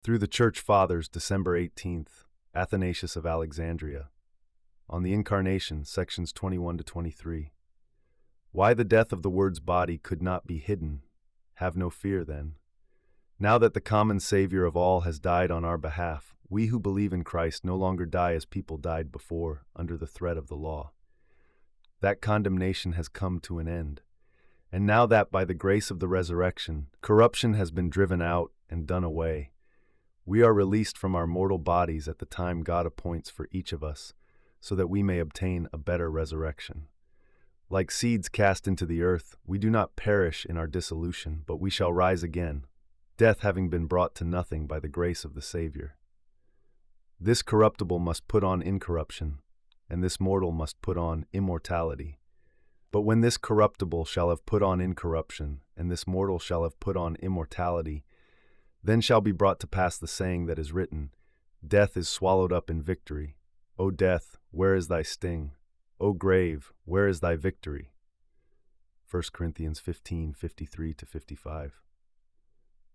Through the Church Fathers, December 18th, Athanasius of Alexandria. On the Incarnation, sections 21 to 23. Why the death of the Word's body could not be hidden. Have no fear, then. Now that the common Savior of all has died on our behalf, we who believe in Christ no longer die as people died before, under the threat of the law. That condemnation has come to an end. And now that by the grace of the resurrection, corruption has been driven out and done away, we are released from our mortal bodies at the time God appoints for each of us, so that we may obtain a better resurrection. Like seeds cast into the earth, we do not perish in our dissolution, but we shall rise again, death having been brought to nothing by the grace of the Savior. This corruptible must put on incorruption, and this mortal must put on immortality. But when this corruptible shall have put on incorruption, and this mortal shall have put on immortality, then shall be brought to pass the saying that is written, Death is swallowed up in victory. O death, where is thy sting? O grave, where is thy victory? 1 Corinthians 15:53-55.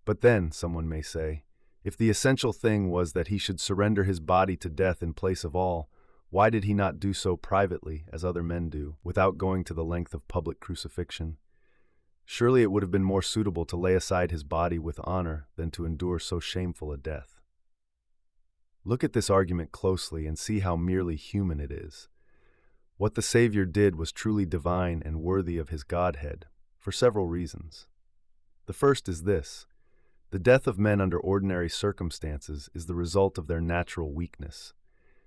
But then, someone may say, if the essential thing was that he should surrender his body to death in place of all, why did he not do so privately, as other men do, without going to the length of public crucifixion? Surely it would have been more suitable to lay aside his body with honor than to endure so shameful a death. Look at this argument closely and see how merely human it is. What the Savior did was truly divine and worthy of his Godhead, for several reasons. The first is this: the death of men under ordinary circumstances is the result of their natural weakness.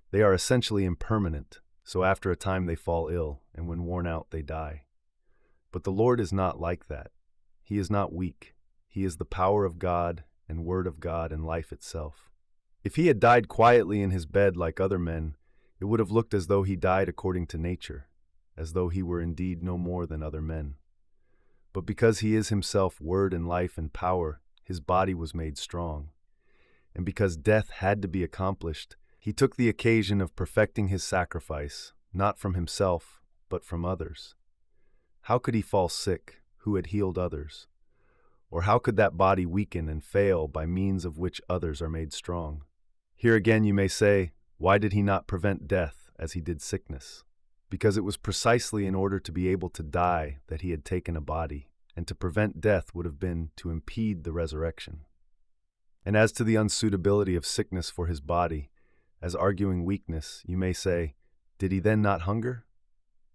They are essentially impermanent, so after a time they fall ill, and when worn out they die. But the Lord is not like that. He is not weak. He is the power of God and Word of God and life itself. If he had died quietly in his bed like other men, it would have looked as though he died according to nature, as though he were indeed no more than other men. But because he is himself Word and life and power, his body was made strong. And because death had to be accomplished, he took the occasion of perfecting his sacrifice, not from himself, but from others. How could he fall sick, who had healed others? Or how could that body weaken and fail by means of which others are made strong? Here again you may say, why did he not prevent death as he did sickness? Because it was precisely in order to be able to die that he had taken a body, and to prevent death would have been to impede the resurrection. And as to the unsuitability of sickness for his body, as arguing weakness, you may say, did he then not hunger?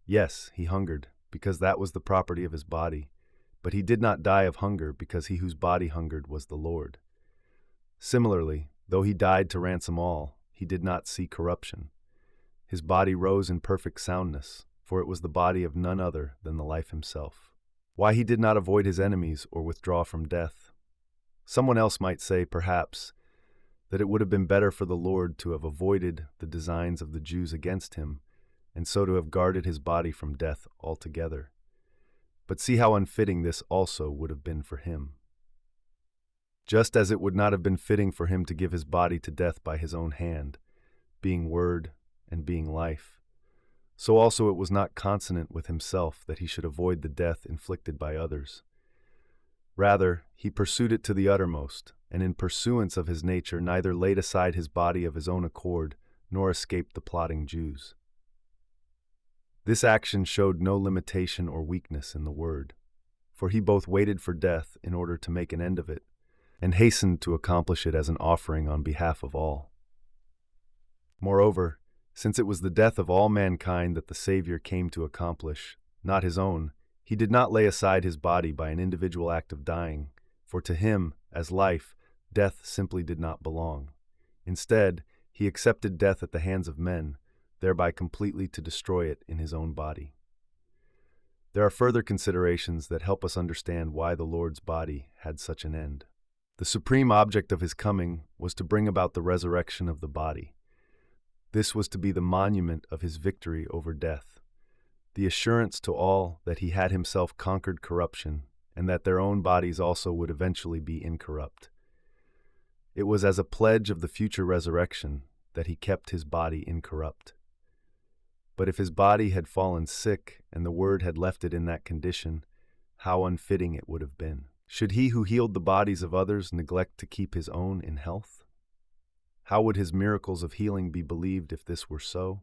Yes, he hungered, because that was the property of his body, but he did not die of hunger because he whose body hungered was the Lord. Similarly, though he died to ransom all, he did not see corruption. His body rose in perfect soundness, for it was the body of none other than the life himself. Why he did not avoid his enemies or withdraw from death? Someone else might say, perhaps, that it would have been better for the Lord to have avoided the designs of the Jews against him, and so to have guarded his body from death altogether. But see how unfitting this also would have been for him. Just as it would not have been fitting for him to give his body to death by his own hand, being Word and being life, so also it was not consonant with himself that he should avoid the death inflicted by others. Rather, he pursued it to the uttermost, and in pursuance of his nature neither laid aside his body of his own accord, nor escaped the plotting Jews. This action showed no limitation or weakness in the Word, for he both waited for death in order to make an end of it, and hastened to accomplish it as an offering on behalf of all. Moreover, since it was the death of all mankind that the Savior came to accomplish, not his own, he did not lay aside his body by an individual act of dying, for to him, as life, death simply did not belong. Instead, he accepted death at the hands of men, thereby completely to destroy it in his own body. There are further considerations that help us understand why the Lord's body had such an end. The supreme object of his coming was to bring about the resurrection of the body. This was to be the monument of his victory over death, the assurance to all that he had himself conquered corruption, and that their own bodies also would eventually be incorrupt. It was as a pledge of the future resurrection that he kept his body incorrupt. But if his body had fallen sick and the Word had left it in that condition, how unfitting it would have been. Should he who healed the bodies of others neglect to keep his own in health? How would his miracles of healing be believed if this were so?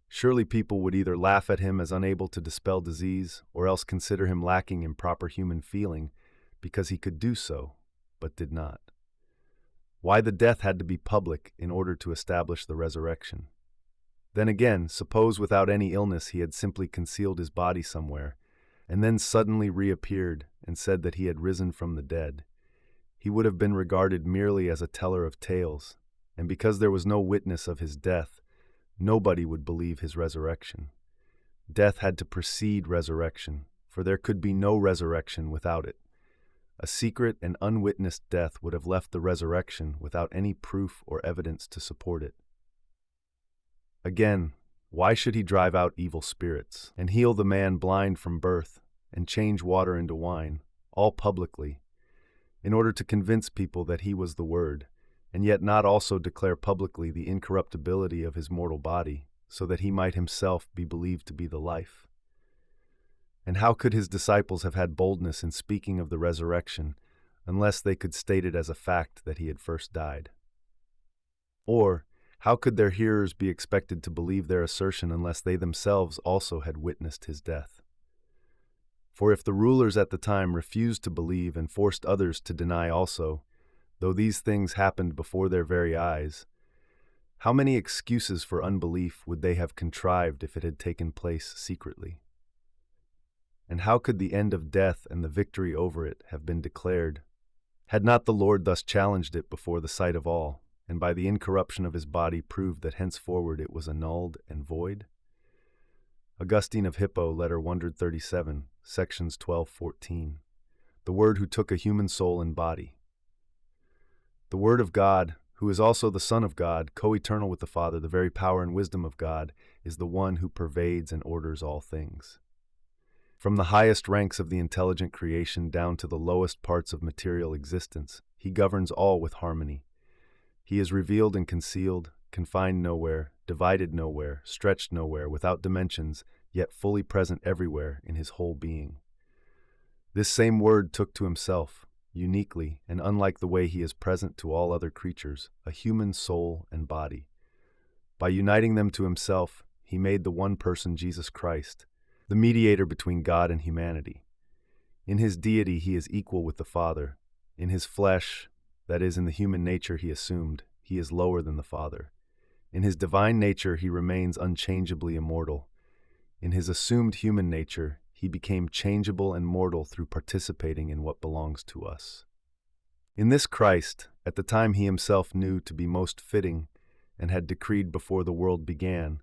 Surely people would either laugh at him as unable to dispel disease, or else consider him lacking in proper human feeling because he could do so, but did not. Why the death had to be public in order to establish the resurrection? Then again, suppose without any illness he had simply concealed his body somewhere, and then suddenly reappeared and said that he had risen from the dead. He would have been regarded merely as a teller of tales, and because there was no witness of his death, nobody would believe his resurrection. Death had to precede resurrection, for there could be no resurrection without it. A secret and unwitnessed death would have left the resurrection without any proof or evidence to support it. Again, why should he drive out evil spirits, and heal the man blind from birth, and change water into wine, all publicly, in order to convince people that he was the Word, and yet not also declare publicly the incorruptibility of his mortal body, so that he might himself be believed to be the life? And how could his disciples have had boldness in speaking of the resurrection, unless they could state it as a fact that he had first died? Or, how could their hearers be expected to believe their assertion unless they themselves also had witnessed his death? For if the rulers at the time refused to believe and forced others to deny also, though these things happened before their very eyes, how many excuses for unbelief would they have contrived if it had taken place secretly? And how could the end of death and the victory over it have been declared, had not the Lord thus challenged it before the sight of all, and by the incorruption of his body proved that henceforward it was annulled and void? Augustine of Hippo, letter 137, sections 12-14. The Word who took a human soul and body. The Word of God, who is also the Son of God, co-eternal with the Father, the very power and wisdom of God, is the one who pervades and orders all things. From the highest ranks of the intelligent creation down to the lowest parts of material existence, he governs all with harmony. He is revealed and concealed, confined nowhere, divided nowhere, stretched nowhere, without dimensions, yet fully present everywhere in his whole being. This same Word took to himself, uniquely and unlike the way he is present to all other creatures, a human soul and body. By uniting them to himself, he made the one person Jesus Christ, the mediator between God and humanity. In his deity he is equal with the Father. In his flesh, that is, in the human nature he assumed, he is lower than the Father. In his divine nature he remains unchangeably immortal. In his assumed human nature, he became changeable and mortal through participating in what belongs to us. In this Christ, at the time he himself knew to be most fitting and had decreed before the world began,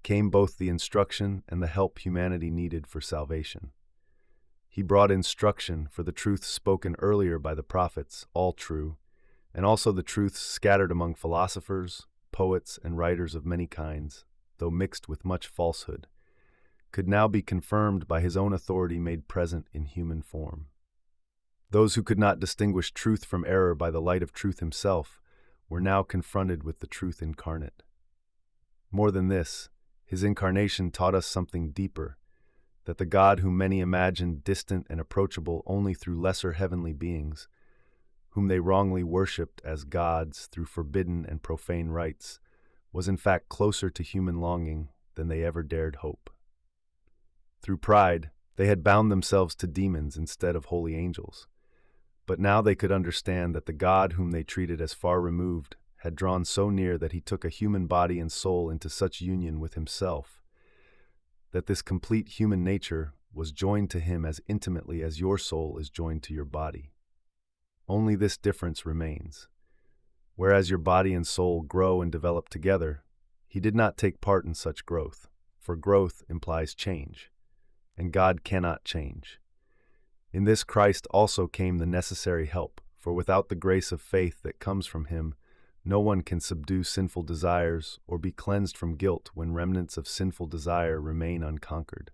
came both the instruction and the help humanity needed for salvation. He brought instruction for the truths spoken earlier by the prophets, all true, and also the truths scattered among philosophers, poets, and writers of many kinds, though mixed with much falsehood, could now be confirmed by his own authority made present in human form. Those who could not distinguish truth from error by the light of truth himself were now confronted with the truth incarnate. More than this, his incarnation taught us something deeper, that the God whom many imagined distant and approachable only through lesser heavenly beings, whom they wrongly worshipped as gods through forbidden and profane rites, was in fact closer to human longing than they ever dared hope. Through pride, they had bound themselves to demons instead of holy angels, but now they could understand that the God whom they treated as far removed had drawn so near that he took a human body and soul into such union with himself, that this complete human nature was joined to him as intimately as your soul is joined to your body. Only this difference remains. Whereas your body and soul grow and develop together, he did not take part in such growth, for growth implies change, and God cannot change. In this Christ also came the necessary help, for without the grace of faith that comes from him, no one can subdue sinful desires or be cleansed from guilt when remnants of sinful desire remain unconquered.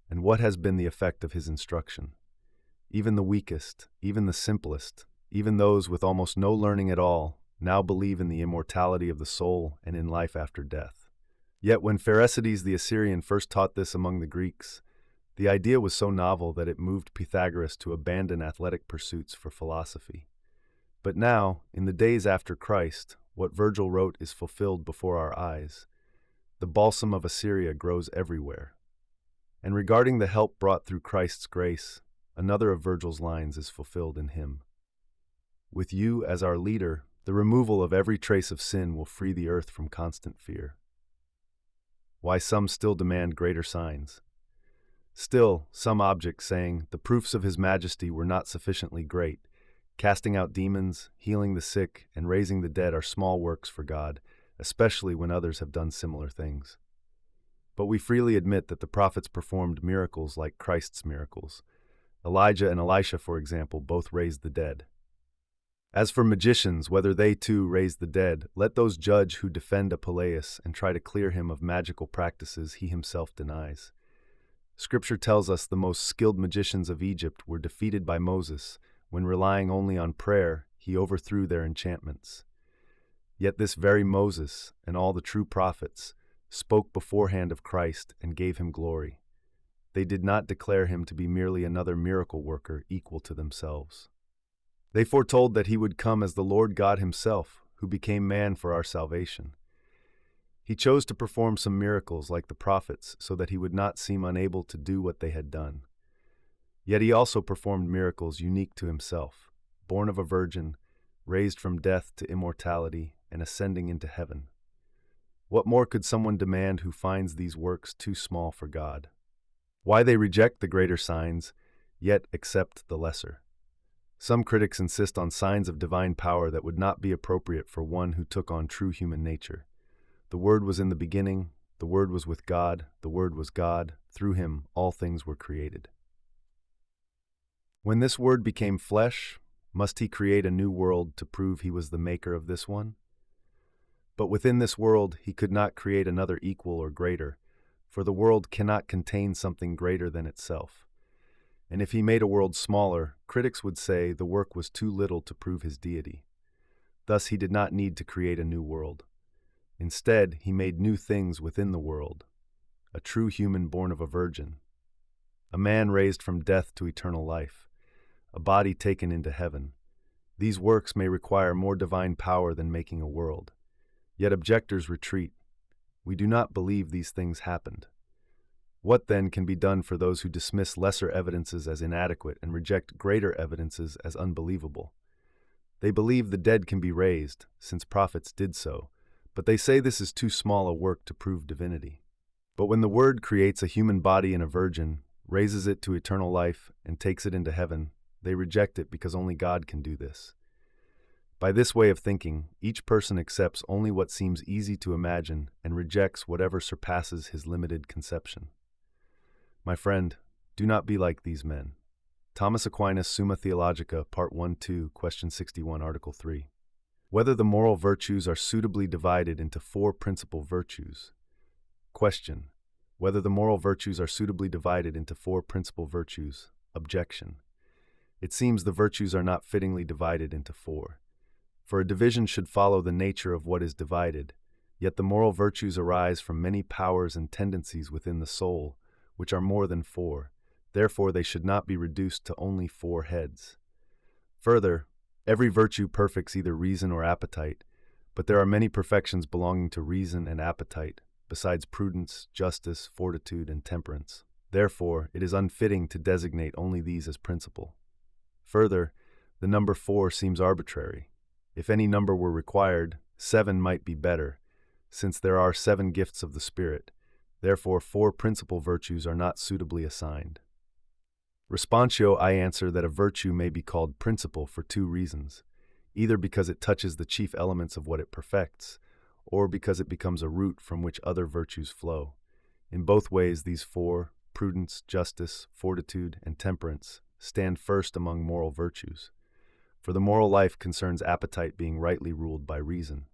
And what has been the effect of his instruction? Even the weakest, even the simplest, even those with almost no learning at all, now believe in the immortality of the soul and in life after death. Yet when Pherecydes the Assyrian first taught this among the Greeks, The idea was so novel that it moved Pythagoras to abandon athletic pursuits for philosophy. But now, in the days after Christ, what Virgil wrote is fulfilled before our eyes. The balsam of Assyria grows everywhere. And regarding the help brought through Christ's grace, another of Virgil's lines is fulfilled in him. With you as our leader, the removal of every trace of sin will free the earth from constant fear. Why some still demand greater signs. Still, some object saying the proofs of his majesty were not sufficiently great. Casting out demons, healing the sick, and raising the dead are small works for God, especially when others have done similar things. But we freely admit that the prophets performed miracles like Christ's miracles. Elijah and Elisha, for example, both raised the dead. As for magicians, whether they too raise the dead, let those judge who defend Apuleius and try to clear him of magical practices he himself denies. Scripture tells us the most skilled magicians of Egypt were defeated by Moses when, relying only on prayer, he overthrew their enchantments. Yet this very Moses and all the true prophets spoke beforehand of Christ and gave him glory. They did not declare him to be merely another miracle worker equal to themselves. They foretold that he would come as the Lord God himself, who became man for our salvation. He chose to perform some miracles like the prophets so that he would not seem unable to do what they had done. Yet he also performed miracles unique to himself, born of a virgin, raised from death to immortality, and ascending into heaven. What more could someone demand who finds these works too small for God? Why they reject the greater signs, yet accept the lesser? Some critics insist on signs of divine power that would not be appropriate for one who took on true human nature. The Word was in the beginning, the Word was with God, the Word was God, through him all things were created. When this Word became flesh, must he create a new world to prove he was the maker of this one? But within this world he could not create another equal or greater, for the world cannot contain something greater than itself. And if he made a world smaller, critics would say the work was too little to prove his deity. Thus he did not need to create a new world. Instead, he made new things within the world, a true human born of a virgin, a man raised from death to eternal life, a body taken into heaven. These works may require more divine power than making a world. Yet objectors retreat. We do not believe these things happened. What then can be done for those who dismiss lesser evidences as inadequate and reject greater evidences as unbelievable? They believe the dead can be raised, since prophets did so, but they say this is too small a work to prove divinity. But when the Word creates a human body in a virgin, raises it to eternal life, and takes it into heaven, they reject it because only God can do this. By this way of thinking, each person accepts only what seems easy to imagine and rejects whatever surpasses his limited conception. My friend, do not be like these men. Thomas Aquinas, Summa Theologica, Part 1-2, Question 61, Article 3. Whether the moral virtues are suitably divided into four principal virtues. Question. Whether the moral virtues are suitably divided into four principal virtues. Objection. It seems the virtues are not fittingly divided into four. For a division should follow the nature of what is divided, yet the moral virtues arise from many powers and tendencies within the soul, which are more than four. Therefore they should not be reduced to only four heads. Further, every virtue perfects either reason or appetite, but there are many perfections belonging to reason and appetite, besides prudence, justice, fortitude, and temperance. Therefore, it is unfitting to designate only these as principal. Further, the number 4 seems arbitrary. If any number were required, 7 might be better, since there are 7 gifts of the Spirit. Therefore, 4 principal virtues are not suitably assigned. Responsio, I answer that a virtue may be called principal for 2 reasons, either because it touches the chief elements of what it perfects, or because it becomes a root from which other virtues flow. In both ways, these 4, prudence, justice, fortitude, and temperance, stand first among moral virtues. For the moral life concerns appetite being rightly ruled by reason.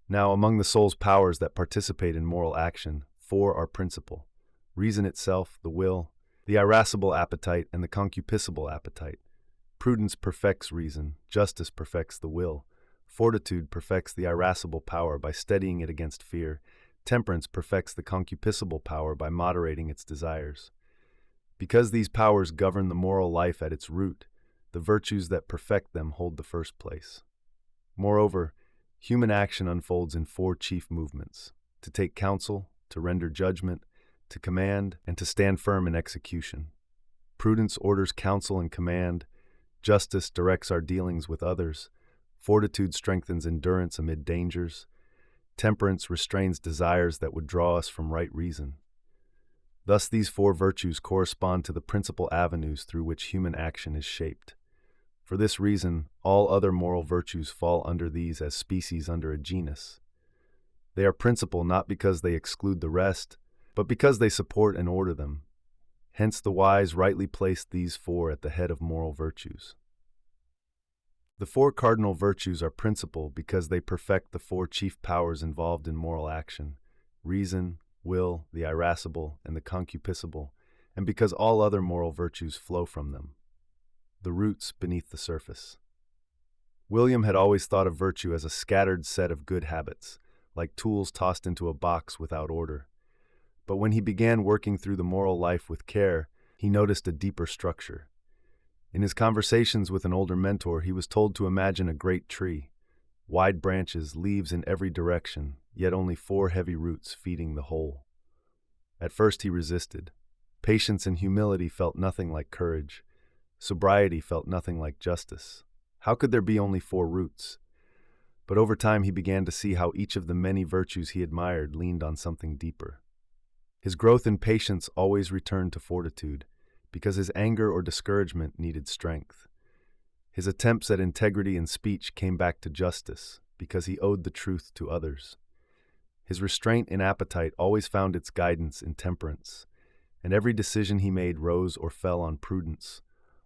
Now, among the soul's powers that participate in moral action, 4 are principal: reason itself, the will, the irascible appetite, and the concupiscible appetite. Prudence perfects reason, justice perfects the will, fortitude perfects the irascible power by steadying it against fear, temperance perfects the concupiscible power by moderating its desires. Because these powers govern the moral life at its root, the virtues that perfect them hold the first place. Moreover, human action unfolds in four chief movements: to take counsel, to render judgment, to command, and to stand firm in execution. Prudence orders counsel and command, justice directs our dealings with others, fortitude strengthens endurance amid dangers, temperance restrains desires that would draw us from right reason. Thus, these four virtues correspond to the principal avenues through which human action is shaped. For this reason, all other moral virtues fall under these as species under a genus. They are principal not because they exclude the rest, but because they support and order them. Hence the wise rightly place these four at the head of moral virtues. The four cardinal virtues are principal because they perfect the four chief powers involved in moral action: reason, will, the irascible, and the concupiscible, and because all other moral virtues flow from them. The roots beneath the surface. William had always thought of virtue as a scattered set of good habits, like tools tossed into a box without order. But when he began working through the moral life with care, he noticed a deeper structure. In his conversations with an older mentor, he was told to imagine a great tree: wide branches, leaves in every direction, yet only four heavy roots feeding the whole. At first he resisted. Patience and humility felt nothing like courage. Sobriety felt nothing like justice. How could there be only four roots? But over time he began to see how each of the many virtues he admired leaned on something deeper. His growth in patience always returned to fortitude, because his anger or discouragement needed strength. His attempts at integrity in speech came back to justice, because he owed the truth to others. His restraint in appetite always found its guidance in temperance, and every decision he made rose or fell on prudence,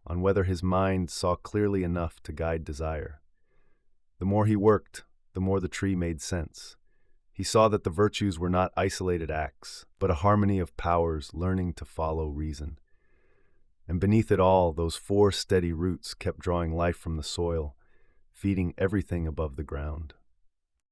on whether his mind saw clearly enough to guide desire. The more he worked, the more the tree made sense. He saw that the virtues were not isolated acts, but a harmony of powers learning to follow reason. And beneath it all, those four steady roots kept drawing life from the soil, feeding everything above the ground.